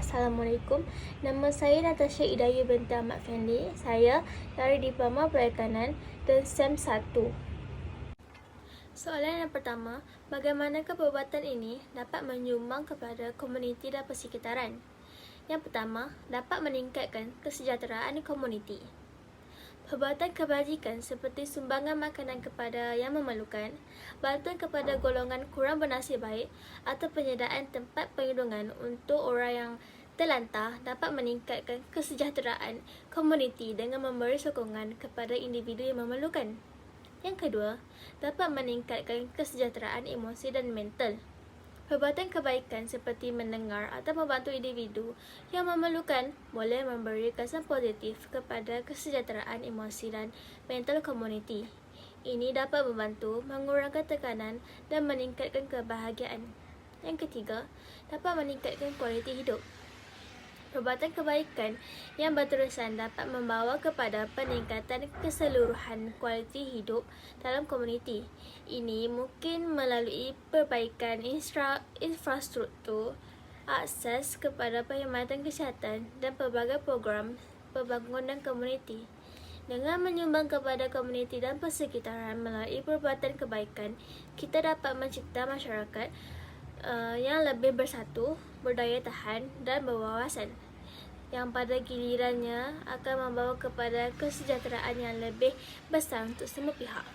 Assalamualaikum. Nama saya Natasha Idayu binti Ahmad Fendi. Saya dari Diploma Perikanan dan SEM 1. Soalan yang pertama, bagaimanakah perbuatan ini dapat menyumbang kepada komuniti dan persekitaran? Yang pertama, dapat meningkatkan kesejahteraan komuniti. Perbuatan kebajikan seperti sumbangan makanan kepada yang memerlukan, bantuan kepada golongan kurang bernasib baik atau penyediaan tempat perlindungan untuk orang yang terlantar dapat meningkatkan kesejahteraan komuniti dengan memberi sokongan kepada individu yang memerlukan. Yang kedua, dapat meningkatkan kesejahteraan emosi dan mental. Perbuatan kebaikan seperti mendengar atau membantu individu yang memerlukan boleh memberi kesan positif kepada kesejahteraan emosi dan mental komuniti. Ini dapat membantu mengurangkan tekanan dan meningkatkan kebahagiaan. Yang ketiga, dapat meningkatkan kualiti hidup. Perbuatan kebaikan yang berterusan dapat membawa kepada peningkatan keseluruhan kualiti hidup dalam komuniti. Ini mungkin melalui perbaikan infrastruktur, akses kepada perkhidmatan kesihatan dan pelbagai program pembangunan komuniti. Dengan menyumbang kepada komuniti dan persekitaran melalui perbuatan kebaikan, kita dapat mencipta masyarakat yang lebih bersatu, berdaya tahan dan berwawasan, yang pada gilirannya akan membawa kepada kesejahteraan yang lebih besar untuk semua pihak.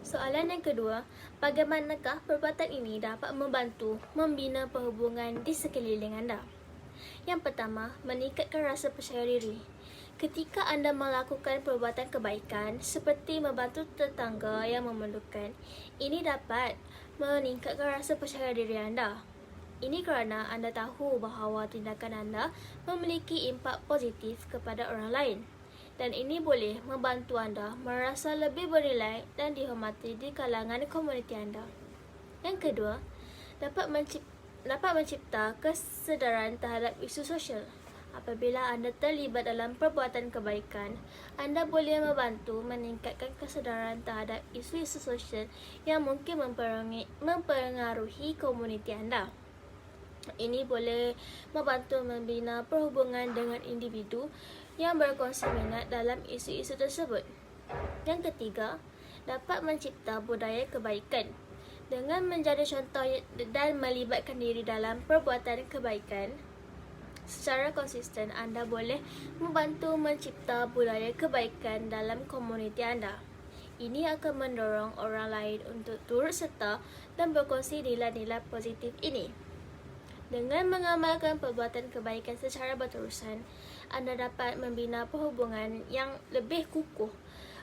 Soalan yang kedua, bagaimanakah perbuatan ini dapat membantu membina perhubungan di sekeliling anda? Yang pertama, meningkatkan rasa percaya diri. Ketika anda melakukan perbuatan kebaikan seperti membantu tetangga yang memerlukan, ini dapat meningkatkan rasa percaya diri anda. Ini kerana anda tahu bahawa tindakan anda memiliki impak positif kepada orang lain, dan ini boleh membantu anda merasa lebih bernilai dan dihormati di kalangan komuniti anda. Yang kedua, dapat mencipta kesedaran terhadap isu sosial. Apabila anda terlibat dalam perbuatan kebaikan, anda boleh membantu meningkatkan kesedaran terhadap isu-isu sosial yang mungkin mempengaruhi komuniti anda. Ini boleh membantu membina perhubungan dengan individu yang berkongsi minat dalam isu-isu tersebut. Yang ketiga, dapat mencipta budaya kebaikan. Dengan menjadi contoh dan melibatkan diri dalam perbuatan kebaikan secara konsisten, anda boleh membantu mencipta budaya kebaikan dalam komuniti anda. Ini akan mendorong orang lain untuk turut serta dan berkongsi nilai-nilai positif ini. Dengan mengamalkan perbuatan kebaikan secara berterusan, anda dapat membina perhubungan yang lebih kukuh,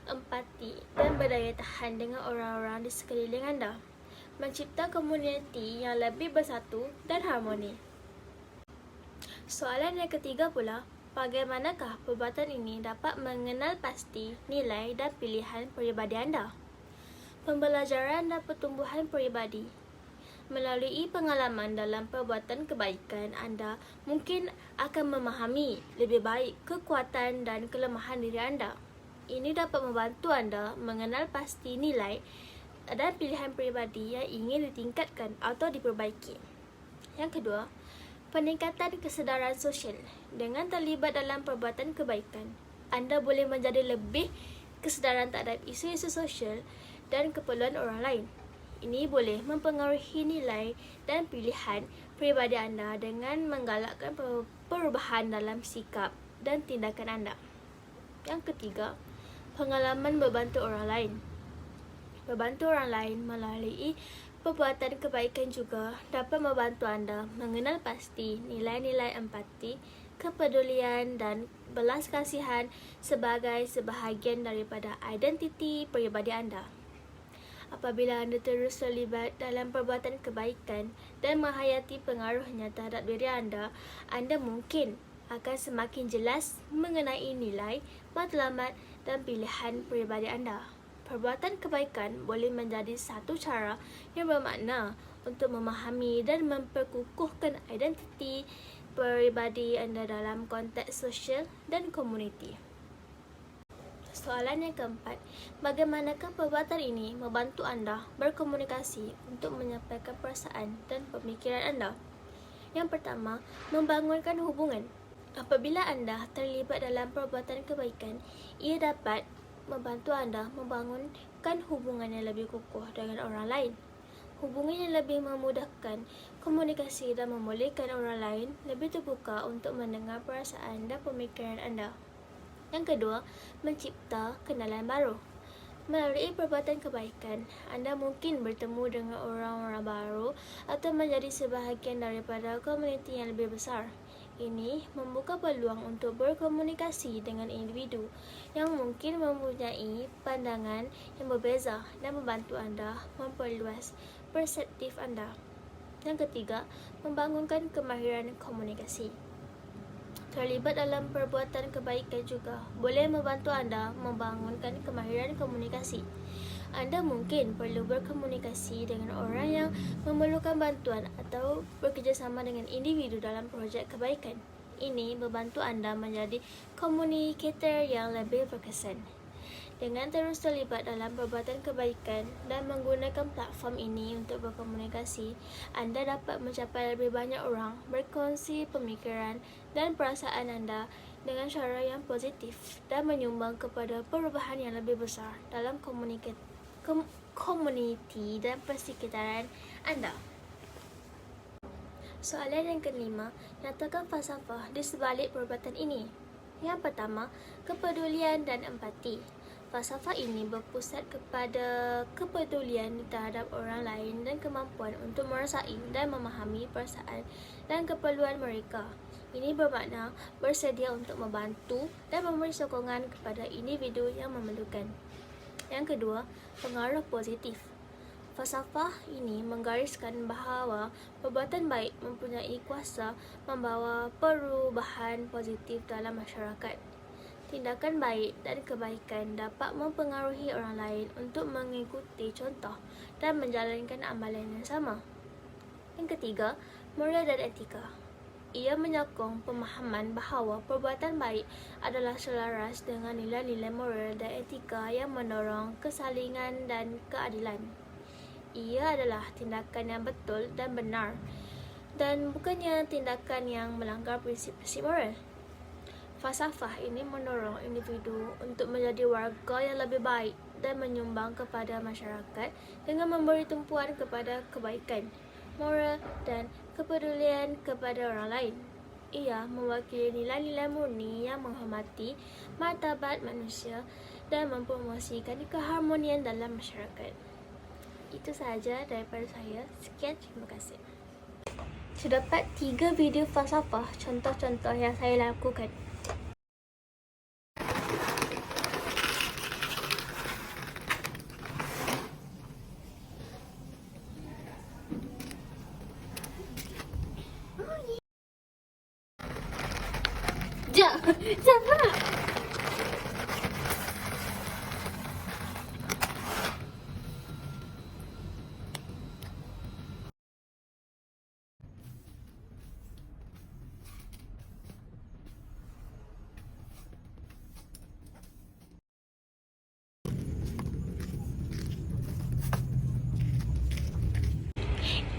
empati dan berdaya tahan dengan orang-orang di sekeliling anda, mencipta komuniti yang lebih bersatu dan harmoni. Soalan yang ketiga pula, bagaimanakah perbuatan ini dapat mengenal pasti nilai dan pilihan peribadi anda? Pembelajaran dan pertumbuhan peribadi. Melalui pengalaman dalam perbuatan kebaikan, anda mungkin akan memahami lebih baik kekuatan dan kelemahan diri anda. Ini dapat membantu anda mengenal pasti nilai dan pilihan peribadi yang ingin ditingkatkan atau diperbaiki. Yang kedua, peningkatan kesedaran sosial. Dengan terlibat dalam perbuatan kebaikan, anda boleh menjadi lebih kesedaran terhadap isu-isu sosial dan keperluan orang lain. Ini boleh mempengaruhi nilai dan pilihan peribadi anda dengan menggalakkan perubahan dalam sikap dan tindakan anda. Yang ketiga, pengalaman membantu orang lain. Membantu orang lain melalui perbuatan kebaikan juga dapat membantu anda mengenal pasti nilai-nilai empati, kepedulian dan belas kasihan sebagai sebahagian daripada identiti peribadi anda. Apabila anda terus terlibat dalam perbuatan kebaikan dan menghayati pengaruhnya terhadap diri anda mungkin akan semakin jelas mengenai nilai, matlamat dan pilihan peribadi anda. Perbuatan kebaikan boleh menjadi satu cara yang bermakna untuk memahami dan memperkukuhkan identiti peribadi anda dalam konteks sosial dan komuniti. Soalan yang keempat, bagaimanakah perbuatan ini membantu anda berkomunikasi untuk menyampaikan perasaan dan pemikiran anda? Yang pertama, membangunkan hubungan. Apabila anda terlibat dalam perbuatan kebaikan, ia dapat membantu anda membangunkan hubungan yang lebih kukuh dengan orang lain. Hubungan yang lebih memudahkan komunikasi dan membolehkan orang lain lebih terbuka untuk mendengar perasaan dan pemikiran anda. Yang kedua, mencipta kenalan baru. Melalui perbuatan kebaikan, anda mungkin bertemu dengan orang-orang baru atau menjadi sebahagian daripada komuniti yang lebih besar. Ini membuka peluang untuk berkomunikasi dengan individu yang mungkin mempunyai pandangan yang berbeza dan membantu anda memperluas perspektif anda. Yang ketiga, membangunkan kemahiran komunikasi. Terlibat dalam perbuatan kebaikan juga boleh membantu anda membangunkan kemahiran komunikasi. Anda mungkin perlu berkomunikasi dengan orang yang memerlukan bantuan atau bekerjasama dengan individu dalam projek kebaikan. Ini membantu anda menjadi komunikator yang lebih berkesan. Dengan terus terlibat dalam perbuatan kebaikan dan menggunakan platform ini untuk berkomunikasi, anda dapat mencapai lebih banyak orang, berkongsi pemikiran dan perasaan anda dengan cara yang positif dan menyumbang kepada perubahan yang lebih besar dalam komuniti dan persekitaran anda. Soalan yang kelima, nyatakan falsafah di sebalik perbuatan ini. Yang pertama, kepedulian dan empati. Falsafah ini berpusat kepada kepedulian terhadap orang lain dan kemampuan untuk merasai dan memahami perasaan dan keperluan mereka. Ini bermakna bersedia untuk membantu dan memberi sokongan kepada individu yang memerlukan. Yang kedua, pengaruh positif. Falsafah ini menggariskan bahawa perbuatan baik mempunyai kuasa membawa perubahan positif dalam masyarakat. Tindakan baik dan kebaikan dapat mempengaruhi orang lain untuk mengikuti contoh dan menjalankan amalan yang sama. Yang ketiga, moral dan etika. Ia menyokong pemahaman bahawa perbuatan baik adalah selaras dengan nilai-nilai moral dan etika yang mendorong kesalingan dan keadilan. Ia adalah tindakan yang betul dan benar dan bukannya tindakan yang melanggar prinsip-prinsip moral. Falsafah ini mendorong individu untuk menjadi warga yang lebih baik dan menyumbang kepada masyarakat dengan memberi tumpuan kepada kebaikan, moral dan kepedulian kepada orang lain. Ia mewakili nilai-nilai murni yang menghormati martabat manusia dan mempromosikan keharmonian dalam masyarakat. Itu sahaja daripada saya. Sekian, terima kasih. Terdapat 3 video falsafah contoh-contoh yang saya lakukan. Sabar.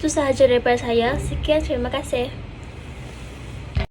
Itu sahaja daripada saya. Sekian, terima kasih.